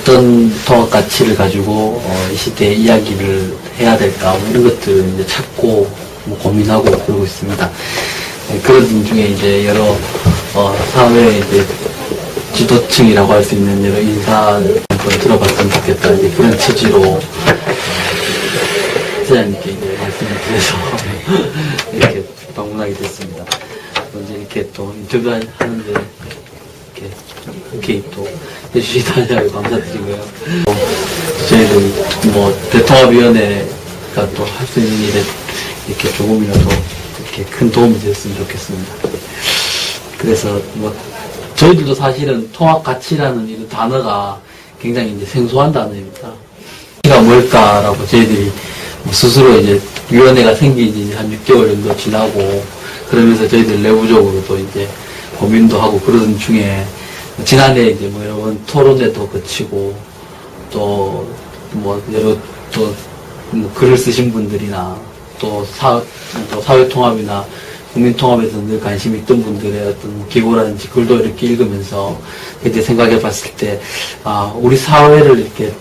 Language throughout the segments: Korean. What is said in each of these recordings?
어떤 통합 가치를 가지고 이 시대에 이야기를 해야 될까 뭐 이런 것들을 이제 찾고 뭐 고민하고 그러고 있습니다. 그런 중에 이제 여러 사회 이제 지도층이라고 할 수 있는 여러 인사를 들어봤으면 좋겠다 이제 그런 취지로 회장님께 이제 말씀을 드려서 이렇게 방문하게 됐습니다. 이제 이렇게 또 인터뷰 하는데 이렇게 흔쾌히 또 해주시다니 감사드리고요. 저희들 뭐 대통합위원회가 또 할 수 있는 일에 이렇게 조금이라도 이렇게 큰 도움이 됐으면 좋겠습니다. 그래서 뭐 저희들도 사실은 통합가치라는 이 단어가 굉장히 이제 생소한 단어입니다. 가치가 뭘까라고 저희들이 스스로 이제 위원회가 생긴 지 한 6개월 정도 지나고 그러면서 저희들 내부적으로도 이제 고민도 하고 그러던 중에 지난해 이제 뭐 여러 번 토론회도 거치고 또 뭐 여러 또 뭐 글을 쓰신 분들이나 또 사회통합이나 국민통합에서 늘 관심 있던 분들의 어떤 기고라든지 글도 이렇게 읽으면서 이제 생각해 봤을 때, 우리 사회를 이렇게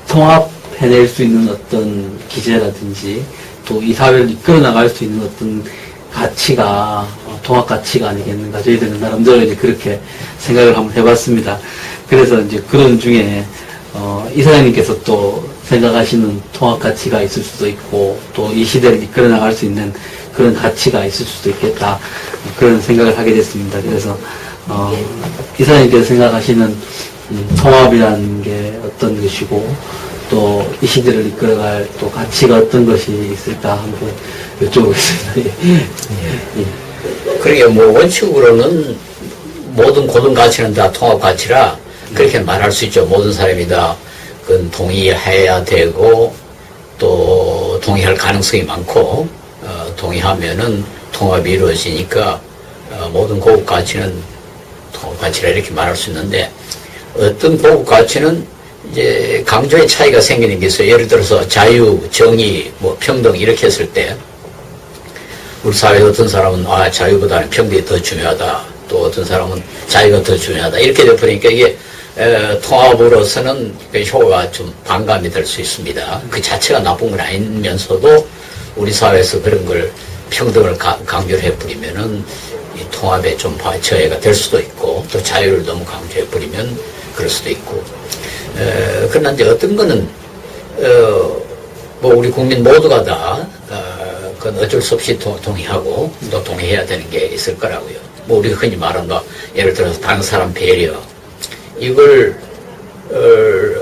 통합해낼 수 있는 어떤 기제라든지 또 이 사회를 이끌어 나갈 수 있는 어떤 가치가, 통합 가치가 아니겠는가. 저희들은 나름대로 이제 그렇게 생각을 한번 해봤습니다. 그래서 이제 그런 중에, 이사장님께서 또 생각하시는 통합 가치가 있을 수도 있고 또 이 시대를 이끌어 나갈 수 있는 그런 가치가 있을 수도 있겠다 그런 생각을 하게 됐습니다. 그래서 이사장님께서 생각하시는 통합이라는 게 어떤 것이고 또 이 시대를 이끌어갈 또 가치가 어떤 것이 있을까 한번 여쭤보겠습니다. 예. 그러게 뭐 원칙으로는 모든 고등 가치는 다 통합 가치라 그렇게 말할 수 있죠. 모든 사람이 다 그건 동의해야 되고 또 동의할 가능성이 많고 동의하면은 통합이 이루어지니까 모든 고급 가치는 통합 가치라 이렇게 말할 수 있는데 어떤 고급 가치는 이제 강조의 차이가 생기는 게 있어요. 예를 들어서 자유, 정의, 뭐 평등 이렇게 했을 때 우리 사회 어떤 사람은 자유보다는 평등이 더 중요하다. 또 어떤 사람은 자유가 더 중요하다. 이렇게 돼버리니까 이게 통합으로서는 효과가 좀 반감이 될 수 있습니다. 그 자체가 나쁜 건 아니면서도 우리 사회에서 그런 걸 평등을 강조를 해버리면은 이 통합에 좀 저해가 될 수도 있고 또 자유를 너무 강조해버리면 그럴 수도 있고 그러나 이제 어떤 거는 뭐 우리 국민 모두가 다 그건 어쩔 수 없이 동의하고 또 동의해야 되는 게 있을 거라고요. 뭐 우리가 흔히 말하는 거 예를 들어서 다른 사람 배려 이걸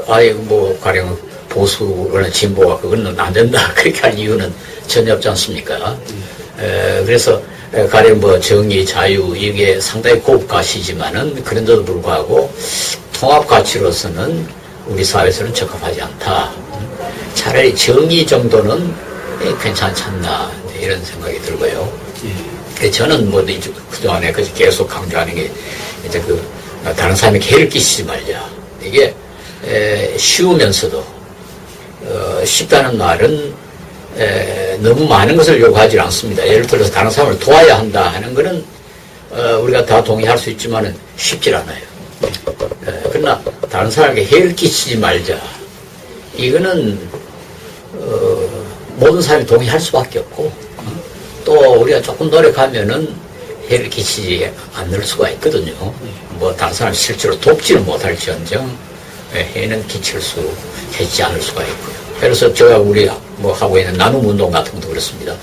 아예 뭐 가령 보수나 진보가 그거는 안 된다 그렇게 할 이유는 전혀 없지 않습니까? 그래서 가령 뭐 정의, 자유 이게 상당히 고급 가치지만은 그런데도 불구하고 통합 가치로서는 우리 사회에서는 적합하지 않다. 차라리 정의 정도는 괜찮지 않나 이런 생각이 들고요. 저는 뭐 그동안에 계속 강조하는 게 이제 다른 사람에게 해를 끼치지 말자. 이게 쉬우면서도 쉽다는 말은 너무 많은 것을 요구하지 않습니다. 예를 들어서 다른 사람을 도와야 한다 하는 것은 우리가 다 동의할 수 있지만은 쉽질 않아요. 그러나 다른 사람에게 해를 끼치지 말자. 이거는 모든 사람이 동의할 수밖에 없고 또 우리가 조금 노력하면은 해를 끼치지 않을 수가 있거든요. 뭐 다른 사람 실제로 돕지는 못할지언정 해는 끼치지 않을 수가 있고요. 그래서 제가 우리 뭐 하고 있는 나눔 운동 같은 것도 그렇습니다.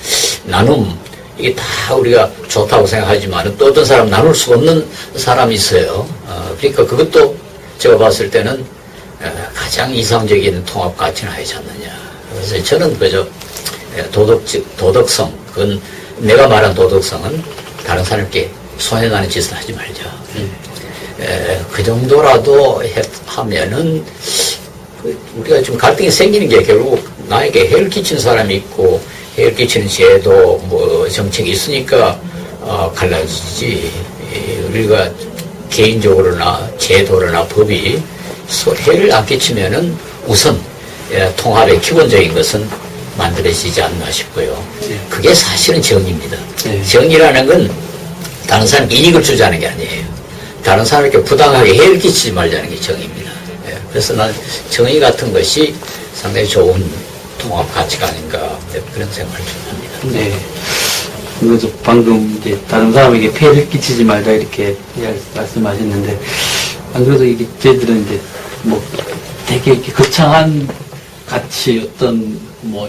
나눔 이게 다 우리가 좋다고 생각하지만 또 어떤 사람 나눌 수 없는 사람이 있어요. 그러니까 그것도 제가 봤을 때는 가장 이상적인 통합 가치는 하지 않느냐. 그래서 저는 그저 도덕성 그건 내가 말한 도덕성은 다른 사람께 손해나는 짓을 하지 말자. 그 정도라도 하면은 우리가 지금 갈등이 생기는 게 결국 나에게 해를 끼친 사람이 있고 해를 끼치는 제도 뭐 정책이 있으니까 갈라지지. 우리가 개인적으로나 제도나 법이 해를 안 끼치면은 우선 통합의 기본적인 것은 만들어지지 않나 싶고요. 그게 사실은 정의입니다. 정의라는 건 다른 사람에게 이익을 주자는 게 아니에요. 다른 사람에게 부당하게 해를 끼치지 말자는 게 정의입니다. 그래서 난 정의 같은 것이 상당히 좋은 통합 가치가 아닌가 그런 생각을 좀 합니다. 네. 그래서 방금 이제 다른 사람에게 폐해를 끼치지 말자 이렇게 말씀하셨는데, 안 그래도 이게 저희들은 이제 뭐 되게 이렇게 거창한 가치 어떤 뭐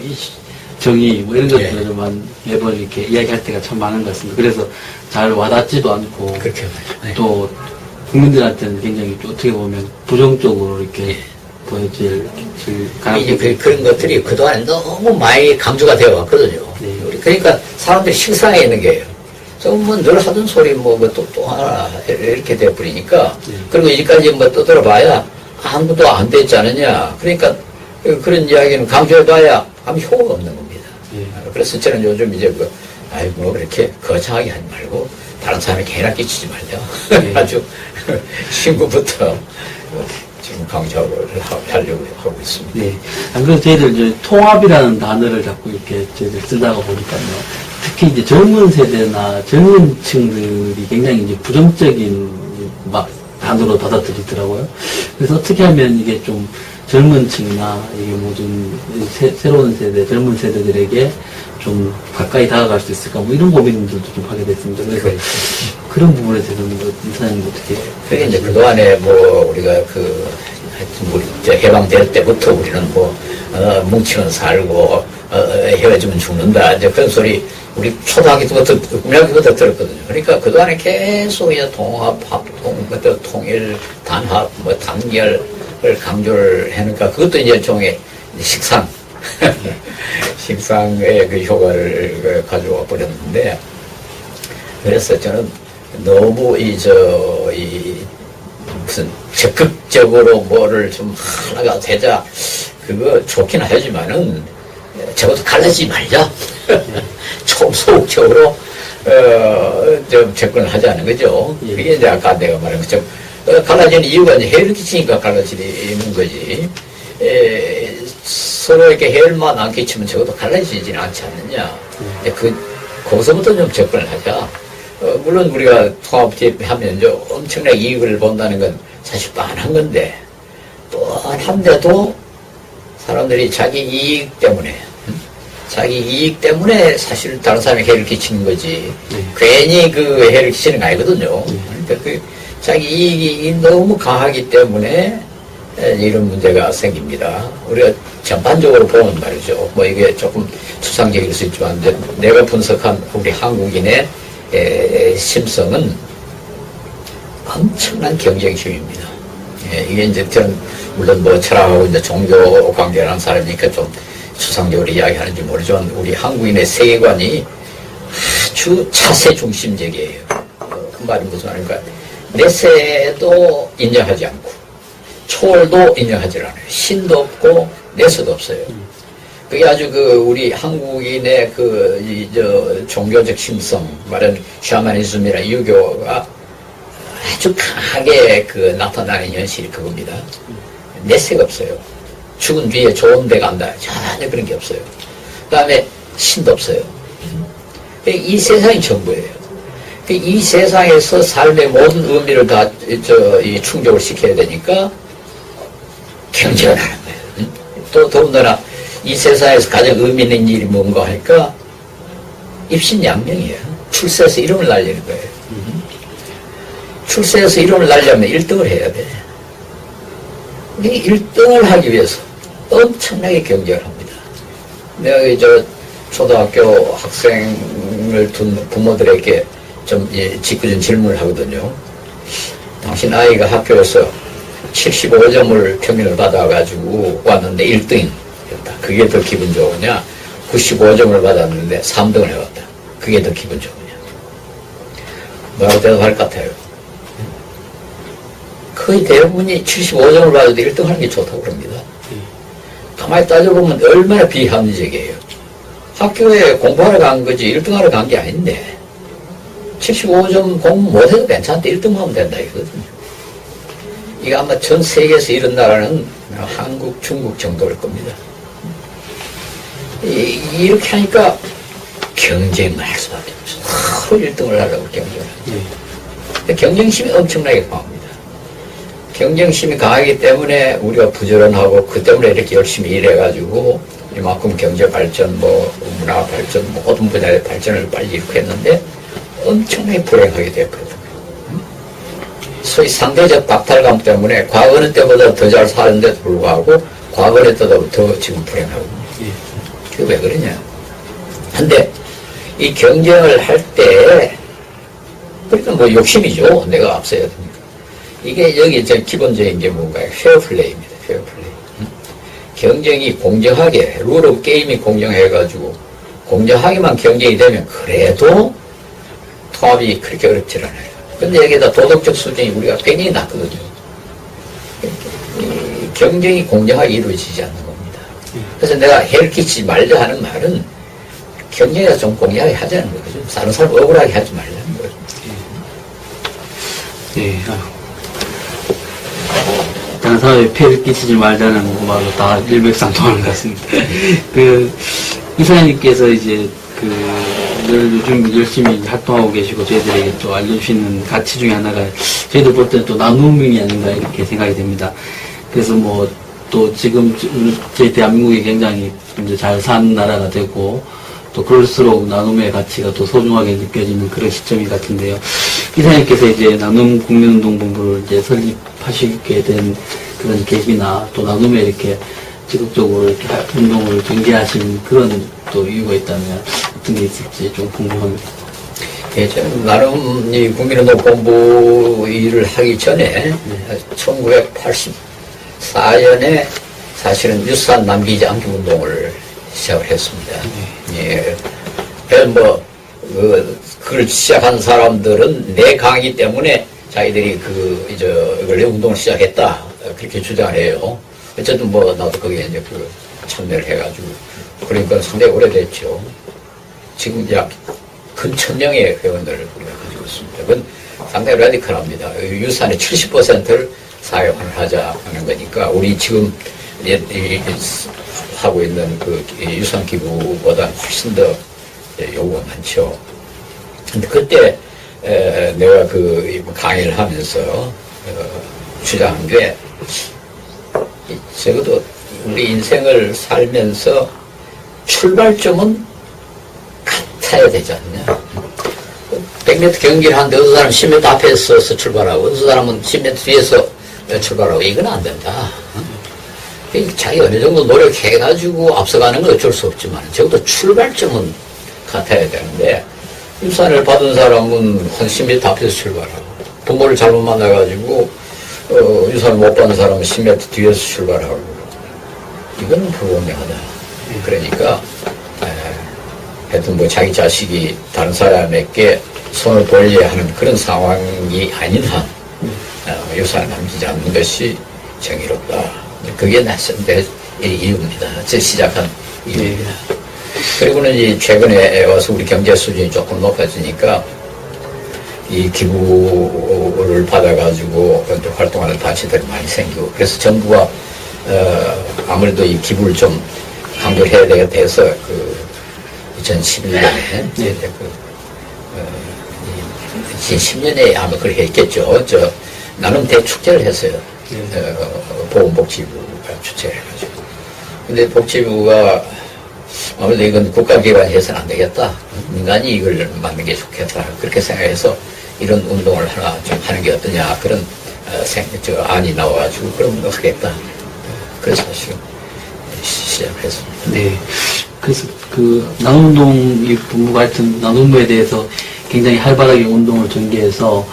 정의 뭐 이런 것들만 매번 이렇게 이야기할 때가 참 많은 것 같습니다. 그래서 잘 와닿지도 않고 그렇게 또 국민들한테는 굉장히 어떻게 보면 부정적으로 이렇게 보여질 이제 그런 것들이 그동안 너무 많이 강조가 되어 왔거든요. 그러니까 사람들이 식상해 있는 게요. 뭐 늘 하던 소리 또 하나 이렇게 돼버리니까 그리고 여기까지 뭐 떠들어봐야 아무도 안 됐지 않느냐. 그러니까 그런 이야기는 강조해봐야 아무 효과가 없는 겁니다. 그래서 저는 요즘 이제 뭐 그렇게 거창하게 하지 말고 다른 사람에게 해나 끼치지 말자. 아주 신구부터 지금 강조를 하려고 하고 있습니다. 네. 안 그래도 저희들 이제 통합이라는 단어를 자꾸 이렇게 저희들 쓰다가 보니까요. 특히 이제 젊은 세대나 젊은 층들이 굉장히 이제 부정적인 막 단어로 받아들이더라고요. 그래서 어떻게 하면 이게 좀 젊은 층이나 이게 모든 새로운 세대, 젊은 세대들에게 좀 가까이 다가갈 수 있을까 뭐 이런 고민들도 좀 하게 됐습니다. 그래서 그런 부분에 대해서는 뭐 이사님 어떻게? 그게 이제 그동안에 우리가 하여튼 우리 해방될 때부터 우리는 뭉치면 살고 헤어지면 죽는다 이제 그런 소리 우리 초등학교 때부터 국민학교부터 들었거든요. 그러니까 그동안에 계속 이제 통합, 합통, 통일, 단합, 단결을 강조를 해니까 그것도 이제 일종의 식상, 식상의 그 효과를 가져와 버렸는데 그래서 저는 너무 무슨 적극적으로 뭐를 좀 하나가 되자 그거 좋긴 하지만은 적어도 갈라지지 말자. 좀 소극적으로 좀 접근을 하자는 거죠. 그게 이제 아까 내가 말한 것처럼 갈라지는 이유가 이제 해를 끼치니까 갈라지는 거지. 서로에게 해를만 안 끼치면 적어도 갈라지지는 않지 않느냐. 거기서부터 좀 접근을 하자. 물론 우리가 통합하면 엄청나게 이익을 본다는 건 사실 뻔한 건데 뻔한데도 사람들이 자기 이익 때문에 사실 다른 사람에게 해를 끼치는 거지. 괜히 그 해를 끼치는 거 아니거든요. 그러니까 자기 이익이 너무 강하기 때문에 이런 문제가 생깁니다. 우리가 전반적으로 보면 말이죠. 이게 조금 추상적일 수 있지만 내가 분석한 우리 한국인의 심성은 엄청난 경쟁심입니다. 이게 이제 저는 물론 철학하고 이제 종교 관계라는 사람이니까 좀 추상적으로 이야기하는지 모르지만 우리 한국인의 세계관이 아주 차세 중심적이에요. 그 말이 무슨 말인가? 내세도 인정하지 않고 초월도 인정하지 않아요. 신도 없고 내세도 없어요. 그게 아주 우리 한국인의 종교적 심성, 말은 샤머니즘이나 유교가 아주 강하게 나타나는 현실이 그겁니다. 내세가 없어요. 죽은 뒤에 좋은 데 간다. 전혀 그런 게 없어요. 그 다음에 신도 없어요. 이 세상이 전부예요. 이 세상에서 삶의 모든 의미를 다 충족을 시켜야 되니까 경쟁을 하는 거예요. 또 더군다나 이 세상에서 가장 의미 있는 일이 뭔가 하니까 입신양명이에요. 출세해서 이름을 날리는 거예요. 출세해서 이름을 날려면 1등을 해야 돼. 이 1등을 하기 위해서 엄청나게 경쟁을 합니다. 내가 초등학교 학생을 둔 부모들에게 좀 짓궂은 질문을 하거든요. 당신 아이가 학교에서 75점을 평균을 받아가지고 왔는데 1등이었다. 그게 더 기분 좋으냐? 95점을 받았는데 3등을 해왔다. 그게 더 기분 좋으냐? 뭐라고 대답할 것 같아요? 거의 대부분이 75점을 받아도 1등 하는 게 좋다고 그럽니다. 가만히 따져보면 얼마나 비합리적이에요. 학교에 공부하러 간 거지 1등하러 간 게 아닌데 75점 공부 못해도 괜찮대 1등만 하면 된다 이거거든요. 이게 아마 전 세계에서 이런 나라는 한국, 중국 정도일 겁니다. 이렇게 하니까 경쟁을 할 수밖에 없어. 서로 1등을 하려고 경쟁을 하죠. 경쟁심이 엄청나게 강합니다. 경쟁심이 강하기 때문에 우리가 부지런하고 그 때문에 이렇게 열심히 일해가지고 이만큼 경제 발전, 뭐 문화 발전, 모든 분야의 발전을 빨리 일으켰는데 엄청나게 불행하게 됐거든요. 소위 상대적 박탈감 때문에 과거는 때보다 더 잘 사는데도 불구하고 과거에 때보다 더 지금 불행하거든요. 그게 왜 그러냐. 근데 이 경쟁을 할 때 그러니까 뭐 욕심이죠. 내가 앞서야 되니까. 이게 여기 제 기본적인 게 뭔가요? 페어플레이입니다. 페어플레이. 경쟁이 공정하게, 룰 오브 게임이 공정해가지고 공정하게만 경쟁이 되면 그래도 통합이 그렇게 어렵지 않아요. 근데 여기다 도덕적 수준이 우리가 굉장히 낮거든요. 이 경쟁이 공정하게 이루어지지 않는 겁니다. 그래서 내가 해를 끼치지 말자 하는 말은 경쟁에서 좀 공정하게 하자는 거죠. 다른 사람 억울하게 하지 말자는 거죠. 네. 다른 사람에 피해를 끼치지 말자는 말로 다 일맥상통하는 것 같습니다. 이사장님께서 이제 요즘 열심히 활동하고 계시고 저희들에게 또 알려주시는 가치 중에 하나가 저희들 볼 때는 또 나눔이 아닌가 이렇게 생각이 됩니다. 그래서 뭐 또 지금 저희 대한민국이 굉장히 이제 잘 사는 나라가 되고 또 그럴수록 나눔의 가치가 또 소중하게 느껴지는 그런 시점인 것 같은데요. 이사장님께서 이제 나눔 국민운동본부를 이제 설립하시게 된 그런 계기나 또 나눔에 이렇게 적극적으로 이렇게 운동을 전개하신 그런 또 이유가 있다면 어떤 게 있을지 좀 궁금합니다. 예, 저는 나름 이 국민운동본부 일을 하기 전에 1984년에 사실은 유산 남기지 않기 운동을 시작을 했습니다. 예. 그래서 뭐, 그걸 시작한 사람들은 내 강이기 때문에 자기들이 이걸 운동을 시작했다. 그렇게 주장을 해요. 어쨌든 뭐, 나도 거기에 이제 참여를 해가지고. 그러니까 상당히 오래됐죠. 지금 약 근천 명의 회원들을 우리가 가지고 있습니다. 그건 상당히 라디컬합니다. 유산의 70%를 사용을 하자 하는 거니까, 우리 지금 하고 있는 유산 기부보다 훨씬 더 요구가 많죠. 근데 그때 내가 강의를 하면서 주장한 게 적어도 우리 인생을 살면서 출발점은 같아야 되지 않냐. 100m 경기를 하는데 어느 사람은 10m 앞에서 출발하고 어느 사람은 10m 뒤에서 출발하고 이건 안 된다. 자기 어느 정도 노력해가지고 앞서가는 건 어쩔 수 없지만 적어도 출발점은 같아야 되는데 유산을 받은 사람은 한 10m 앞에서 출발하고 부모를 잘못 만나가지고 유산을 못 받은 사람은 10m 뒤에서 출발하고 이건 불공정하다. 그러니까 하여튼 뭐 자기 자식이 다른 사람에게 손을 벌려야 하는 그런 상황이 아닌 한 유산을 남기지 않는 것이 정의롭다. 그게 내 이유입니다. 제 시작한 이유입니다. 그리고는 이 최근에 와서 우리 경제 수준이 조금 높아지니까 이 기부를 받아가지고 활동하는 단체들이 많이 생기고 그래서 정부가 아무래도 이 기부를 좀 강조를 해야 되게 돼서 2011년에 2010년에 아마 그렇게 했겠죠. 나는 대축제를 했어요. 보건복지부가 주최를 해가지고. 근데 복지부가 아무래도 이건 국가기관이 해서는 안 되겠다. 민간이 이걸 만든 게 좋겠다. 그렇게 생각해서 이런 운동을 하나 좀 하는 게 어떠냐. 그런 안이 나와가지고 그럼 하겠다. 그래서 지금 시작을 했습니다. 네. 그래서 나눔운동 이 본부가 하여튼 나눔에 대해서 굉장히 활발하게 운동을 전개해서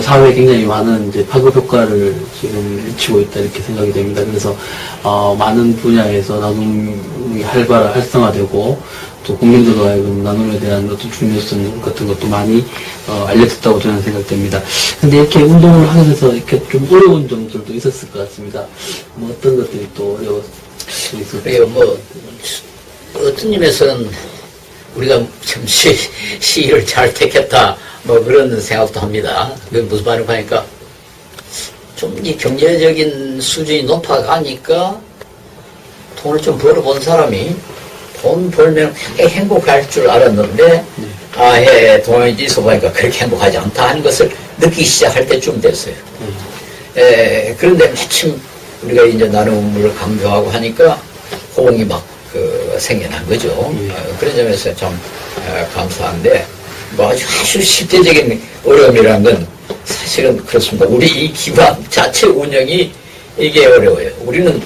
사회에 굉장히 많은 이제 파급 효과를 지금 미치고 있다 이렇게 생각이 됩니다. 그래서 많은 분야에서 나눔이 활성화되고 또 국민들도 하여금 나눔에 대한 어떤 중요성 같은 것도 많이 알려졌다고 저는 생각됩니다. 근데 이렇게 운동을 하면서 이렇게 좀 어려운 점들도 있었을 것 같습니다. 뭐 어떤 것들이 또 어려웠어요? 그리고 뭐 어떤 점에서는 우리가 참 시를 잘 택했다 뭐 그런 생각도 합니다. 그게 무슨 말인가 하니까 좀 이 경제적인 수준이 높아가니까 돈을 좀 벌어본 사람이 돈 벌면 행복할 줄 알았는데 돈이 있어보니까 그렇게 행복하지 않다 하는 것을 느끼기 시작할 때쯤 됐어요. 그런데 마침 우리가 이제 나눔을 강조하고 하니까 호응이 막 생겨난 거죠. 그런 점에서 참 감사한데 뭐 아주 실제적인 어려움이라는 건 사실은 그렇습니다. 우리 이 기관 자체 운영이 이게 어려워요. 우리는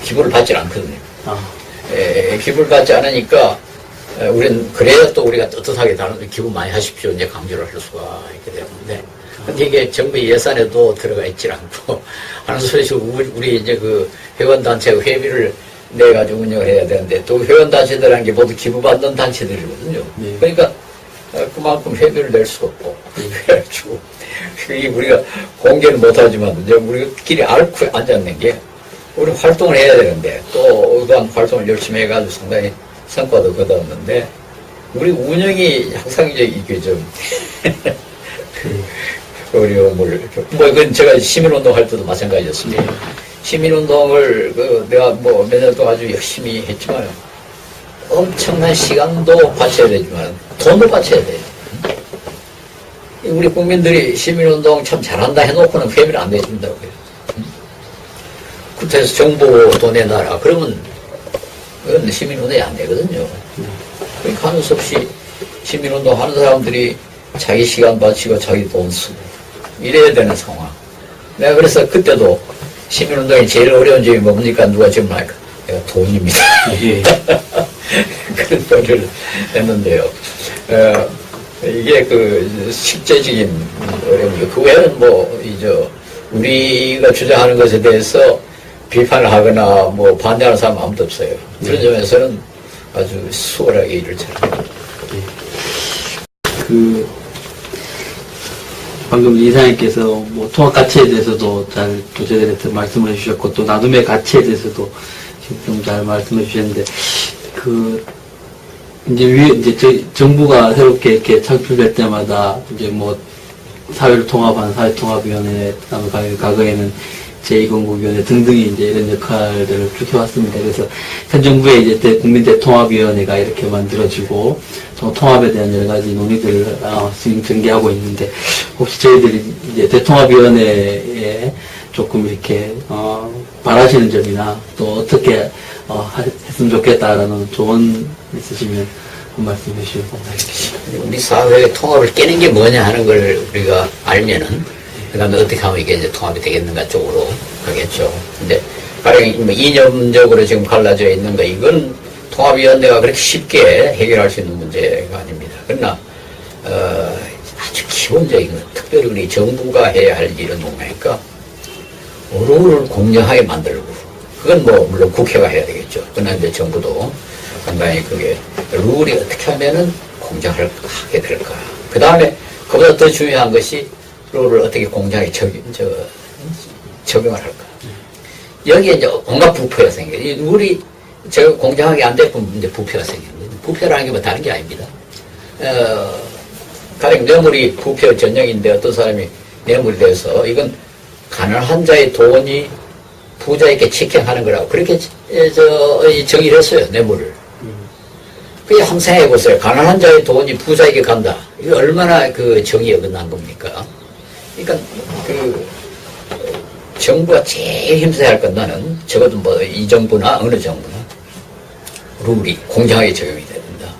기부를 받지 않거든요. 기부를 받지 않으니까 우리는 그래야 또 우리가 떳떳하게 기부 많이 하십시오 이제 강조를 할 수가 있게 되는데 근데 이게 정부 예산에도 들어가 있질 않고 하는 소리죠. 우리 이제 그 회원단체 회비를 내가지고 운영을 해야 되는데 또 회원단체들이라는 게 모두 기부받는 단체들이거든요. 그러니까 그만큼 회비를 낼 수가 없고 그래가지고 우리가 공개는 못하지만 이제 우리끼리 앓고 앉았는 게 우리 활동을 해야 되는데 또 그간 활동을 열심히 해가지고 상당히 성과도 거뒀는데 우리 운영이 항상 이제 이게 좀 어려움을 뭐 이건 제가 시민운동 할 때도 마찬가지였습니다. 시민운동을 내가 뭐 몇 년 동안 아주 열심히 했지만 엄청난 시간도 바쳐야 되지만 돈도 바쳐야 돼요. 우리 국민들이 시민운동 참 잘한다 해놓고는 회비를 안 내준다고요. 그래서 정부 돈 내놔라. 그러면 그건 시민운동이 안 되거든요. 그러니까 하는 수 없이 시민운동 하는 사람들이 자기 시간 바치고 자기 돈 쓰고 이래야 되는 상황. 내가 그래서 그때도 시민운동이 제일 어려운 점이 뭡니까? 누가 질문할까? 내가 돈입니다. 그런 소리를 했는데요. 이게 실제적인 어려움이고, 그 외에는 우리가 주장하는 것에 대해서 비판을 하거나 반대하는 사람 아무도 없어요. 그런 점에서는 아주 수월하게 일을 잘합니다. 방금 이사님께서 통합 가치에 대해서도 잘 저희들한테 말씀을 해주셨고, 또 나눔의 가치에 대해서도 좀 잘 말씀해 주셨는데, 이제 정부가 새롭게 이렇게 창출될 때마다 이제 사회를 통합하는 사회통합위원회, 과거에는 제2공국위원회 등등이 이제 이런 역할들을 쭉 해왔습니다. 그래서 현 정부의 이제 국민 대통합위원회가 이렇게 만들어지고 통합에 대한 여러 가지 논의들을 지금 전개하고 있는데, 혹시 저희들이 이제 대통합위원회에 조금 이렇게 바라시는 점이나 또 어떻게 했으면 좋겠다라는 조언 있으시면 한 말씀 해주시면 감사하겠습니다. 우리 사회의 통합을 깨는 게 뭐냐 하는 걸 우리가 알면은 그 다음에 어떻게 하면 이게 이제 통합이 되겠는가 쪽으로 가겠죠. 근데 가령 이념적으로 지금 갈라져 있는 거, 이건 통합위원회가 그렇게 쉽게 해결할 수 있는 문제가 아닙니다. 그러나 아주 기본적인 건, 특별히 우리 정부가 해야 할 일은 뭡니까? 룰을 공정하게 만들고, 그건 물론 국회가 해야 되겠죠. 그러나 이제 정부도 상당히 그게 룰이 어떻게 하면은 공정하게 될까. 그 다음에 그보다 더 중요한 것이 룰을 어떻게 공정하게 적용을 할까. 여기에 이제 온갖 부패가 생겨요. 이 룰이 공정하게 안 되면 이제 부패가 생기는 거예요. 부패라는 게 다른 게 아닙니다. 가령 뇌물이 부패 전형인데 어떤 사람이 뇌물이 돼서 이건 가난한 자의 돈이 부자에게 직행하는 거라고 그렇게 정의를 했어요. 뇌물을. 그게 항상 해보세요. 가난한 자의 돈이 부자에게 간다. 이게 얼마나 정의에 어긋난 겁니까? 그러니까 정부가 제일 힘써야 할 건, 나는 적어도 이 정부나 어느 정부나 룰이 공정하게 적용이 돼야 된다.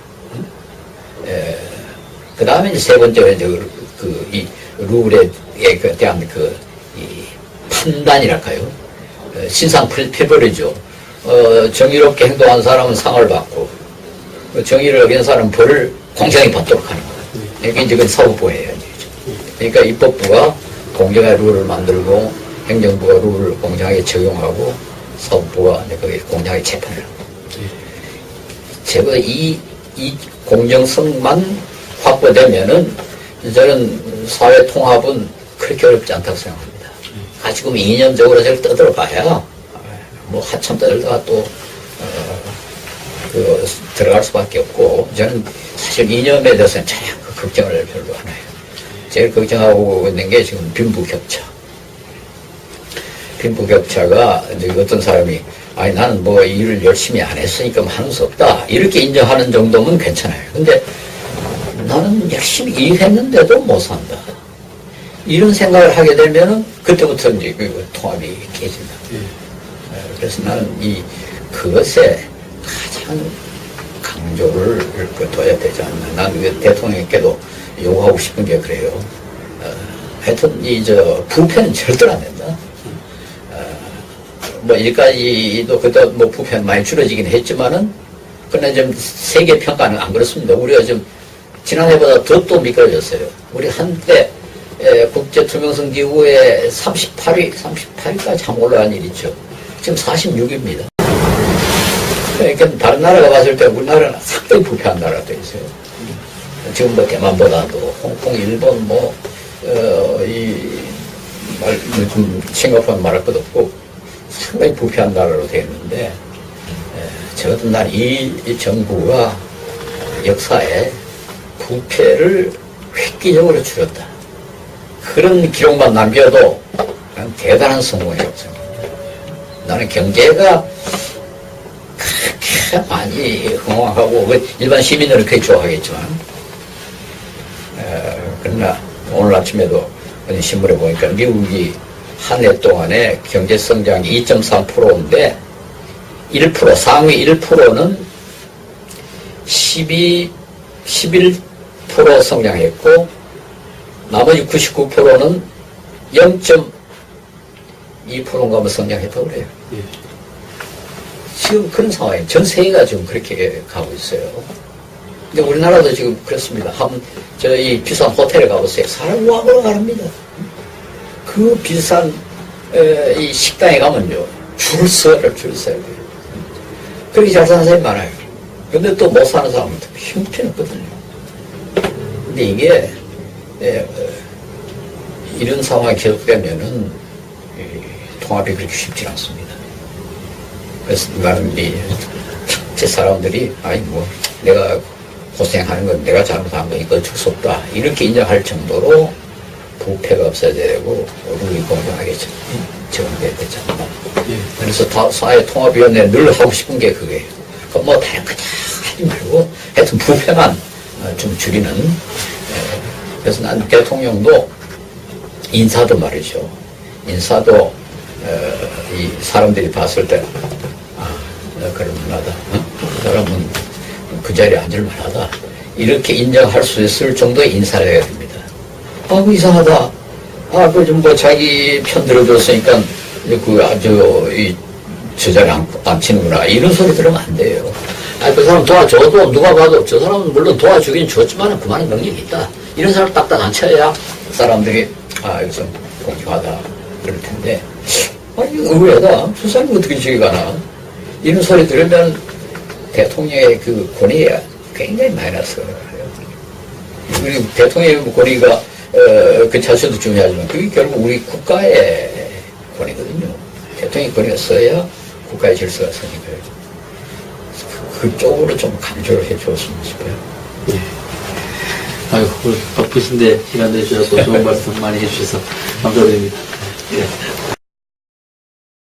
그 다음에 이제 세 번째로 이제 이 룰에 대한 이 판단이랄까요? 신상필벌이죠. 정의롭게 행동한 사람은 상을 받고, 정의를 어긴 사람은 벌을 공정하게 받도록 하는 거예요. 그러니까 이제 그건 사법부예요. 그러니까 입법부가 공정한 룰을 만들고, 행정부가 룰을 공정하게 적용하고, 사법부가 거기에 공정하게 재판을 하고. 제가 이 공정성만 확보되면은 저는 사회 통합은 그렇게 어렵지 않다고 생각합니다. 지금 이념적으로 저를 떠들어 봐야 뭐 한참 떨다가 또 들어갈 수밖에 없고, 저는 사실 이념에 대해서는 전혀 걱정을 별로 안 해요. 제일 걱정하고 있는 게 지금 빈부격차. 빈부격차가 이제 어떤 사람이 아니 나는 뭐 일을 열심히 안 했으니까 뭐 하는 수 없다 이렇게 인정하는 정도면 괜찮아요. 근데 나는 열심히 일했는데도 못 산다. 이런 생각을 하게 되면은 그때부터 이제 그 통합이 깨진다. 그래서 나는 그것에 가장 강조를 둬야 되지 않나. 나는 대통령께도 요구하고 싶은 게 그래요. 하여튼 부패는 절대로 안 된다. 뭐 일까지도 그때 뭐 부패는 많이 줄어지긴 했지만은 그러나 좀 세계 평가는 안 그렇습니다. 우리가 좀 지난해보다 더 또 미끄러졌어요. 우리 한때 국제 투명성 기구에 38위까지 참 올라간 일 있죠. 지금 46위입니다. 그러니까 다른 나라가 봤을 때 우리나라는 상당히 부패한 나라가 되어 있어요. 지금 뭐 대만보다도 홍콩, 일본 싱가포르는 말할 것 없고 상당히 부패한 나라로 되어 있는데 저같은 날 이 정부가 역사에 부패를 획기적으로 줄였다. 그런 기록만 남겨도 그냥 대단한 성공이라고 생각합니다. 나는 경제가 그렇게 많이 흥황하고 일반 시민들은 그렇게 좋아하겠지만 그러나 오늘 아침에도 신문에 보니까 미국이 한 해 동안에 경제 성장이 2.3%인데 1%, 상위 1%는 11% 성장했고 나머지 99%는 0.2%인가 뭐 성장했다고 그래요. 지금 그런 상황이에요. 전 세계가 지금 그렇게 가고 있어요. 근데 우리나라도 지금 그렇습니다. 저희 비싼 호텔에 가보세요. 사람 와보러 가랍니다. 그 비싼 이 식당에 가면요. 줄 서야 돼요. 그렇게 잘 사는 사람이 많아요. 근데 또 못 사는 사람은 형편없거든요. 근데 이게 이런 상황이 계속되면은 통합이 그렇게 쉽지 않습니다. 그래서 나는 제 사람들이 아니 뭐 내가 고생하는 건 내가 잘못한 거니까 어쩔 수 없다 이렇게 인정할 정도로 부패가 없어야 되고 룰이 공정하게 적용돼야 되잖아. 그래서 사회통합위원회 늘 하고 싶은 게 그거예요. 뭐 다른 거 다 하지 말고 하여튼 부패만 좀 줄이는. 그래서 난 대통령도 인사도 말이죠. 인사도 이 사람들이 봤을 때 그럴 만하다. 그 사람은 그 자리에 앉을 만하다. 이렇게 인정할 수 있을 정도의 인사를 해야 됩니다. 이상하다. 뭐 자기 편 들어줬으니까 저 자리에 앉히는구나. 이런 소리 들으면 안 돼요. 그 사람 도와줘도 누가 봐도 저 사람은 물론 도와주긴 줬지만 그만한 능력이 있다. 이런 사람 딱딱 앉혀야 사람들이 이거 좀 공평하다. 그럴 텐데 의외다. 저 사람이 어떻게 저기 가나. 이런 소리 들으면 대통령의 그 권위가 굉장히 마이너스가 돼요. 그리고 대통령의 권위가 그 자체도 중요하지만 그게 결국 우리 국가의 권위거든요. 대통령의 권위가 써야 국가의 질서가 서니까요. 그쪽으로 좀 강조를 해줬으면 싶어요. 아이고, 바쁘신데 시간 내주셔서 좋은 말씀 많이 해주셔서 감사드립니다.